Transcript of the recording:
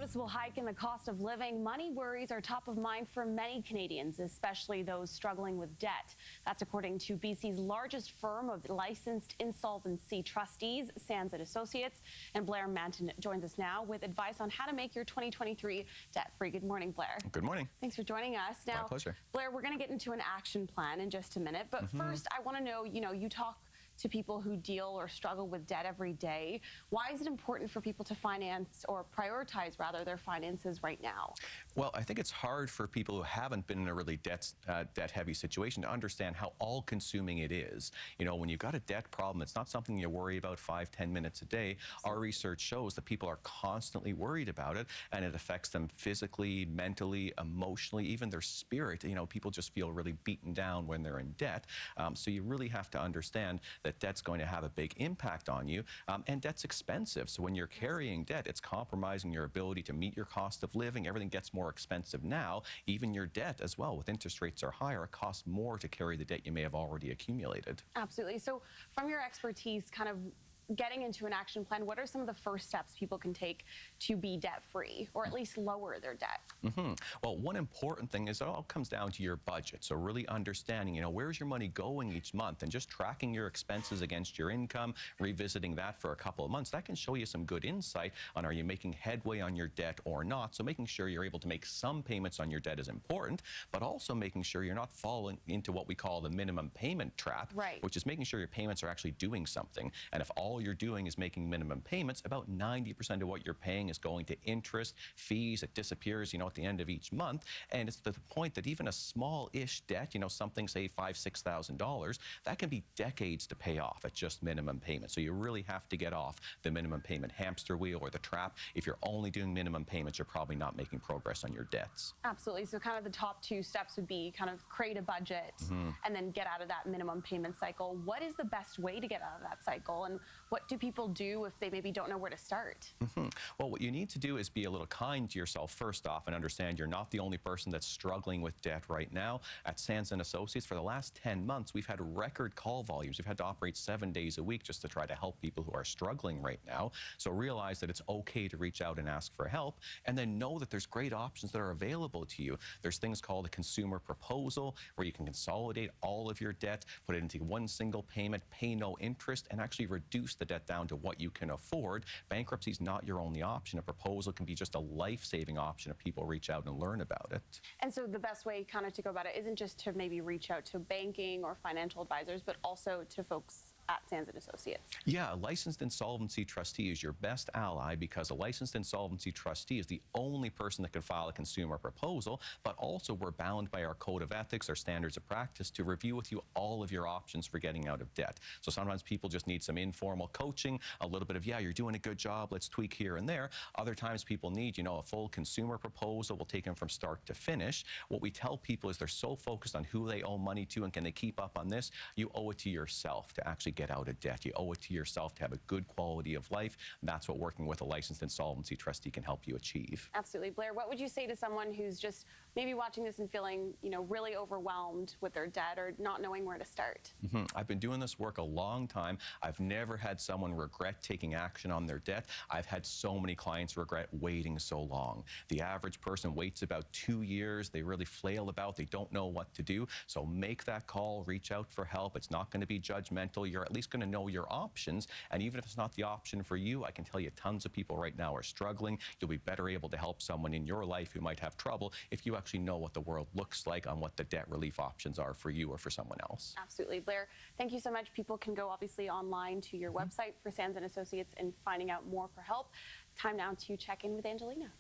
noticeable hike in the cost of living, money worries are top of mind for many Canadians, especially those struggling with debt. That's according to BC's largest firm of licensed insolvency trustees, Sands & Associates. And Blair Mantin joins us now with advice on how to make your 2023 debt-free. Good morning, Blair. Good morning. Thanks for joining us. Now, my pleasure. Blair, we're going to get into an action plan in just a minute. But first, I want to know, you talk to people who deal or struggle with debt every day. Why is it important for people to finance or prioritize, rather, their finances right now? Well, I think it's hard for people who haven't been in a really debt-heavy situation to understand how all-consuming it is. You know, when you've got a debt problem, it's not something you worry about 5-10 minutes a day. Our research shows that people are constantly worried about it, and it affects them physically, mentally, emotionally, even their spirit. You know, people just feel really beaten down when they're in debt. So you really have to understand that debt's going to have a big impact on you, and debt's expensive. So when you're carrying debt, it's compromising your ability to meet your cost of living. Everything gets more expensive now. Even your debt as well, with interest rates are higher, it costs more to carry the debt you may have already accumulated. Absolutely. So from your expertise, kind of getting into an action plan, what are some of the first steps people can take to be debt-free, or at least lower their debt? Well, one important thing is it all comes down to your budget. So really understanding, where's your money going each month, and just tracking your expenses against your income, revisiting that for a couple of months. That can show you some good insight on, are you making headway on your debt or not? So making sure you're able to make some payments on your debt is important, but also making sure you're not falling into what we call the minimum payment trap, which is making sure your payments are actually doing something. And if all you're doing is making minimum payments, about 90% of what you're paying is going to interest, fees. It disappears, at the end of each month. And it's to the point that even a small-ish debt, something, say, $5,000, $6,000, that can be decades to pay off at just minimum payment. So you really have to get off the minimum payment hamster wheel or the trap. If you're only doing minimum payments, you're probably not making progress on your debts. Absolutely. So kind of the top two steps would be kind of create a budget and then get out of that minimum payment cycle. What is the best way to get out of that cycle, and what do people do if they maybe don't know where to start? Well, what you need to do is be a little kind to yourself first off, and understand you're not the only person that's struggling with debt right now. At Sands & Associates, for the last 10 months, we've had record call volumes. We've had to operate 7 days a week just to try to help people who are struggling right now. So realize that it's okay to reach out and ask for help, and then know that there's great options that are available to you. There's things called a consumer proposal, where you can consolidate all of your debt, put it into one single payment, pay no interest, and actually reduce the debt down to what you can afford. Bankruptcy is not your only option. A proposal can be just a life-saving option if people reach out and learn about it. And so the best way kind of to go about it isn't just to maybe reach out to banking or financial advisors, but also to folks at Sands & Associates. Yeah, a licensed insolvency trustee is your best ally, because a licensed insolvency trustee is the only person that can file a consumer proposal, but also we're bound by our code of ethics, our standards of practice, to review with you all of your options for getting out of debt. So sometimes people just need some informal coaching, a little bit of, yeah, you're doing a good job, let's tweak here and there. Other times people need, a full consumer proposal. We'll take them from start to finish. What we tell people is they're so focused on who they owe money to and can they keep up on this. You owe it to yourself to actually get out of debt. You owe it to yourself to have a good quality of life. That's what working with a licensed insolvency trustee can help you achieve. Absolutely. Blair, what would you say to someone who's just maybe watching this and feeling, really overwhelmed with their debt or not knowing where to start? I've been doing this work a long time. I've never had someone regret taking action on their debt. I've had so many clients regret waiting so long. The average person waits about 2 years. They really flail about. They don't know what to do. So make that call. Reach out for help. It's not going to be judgmental. You're at least going to know your options. And even if it's not the option for you, I can tell you tons of people right now are struggling. You'll be better able to help someone in your life who might have trouble if you actually know what the world looks like, on what the debt relief options are for you or for someone else. Absolutely. Blair, thank you so much. People can go obviously online to your website for Sands & Associates and finding out more for help. Time now to check in with Angelina.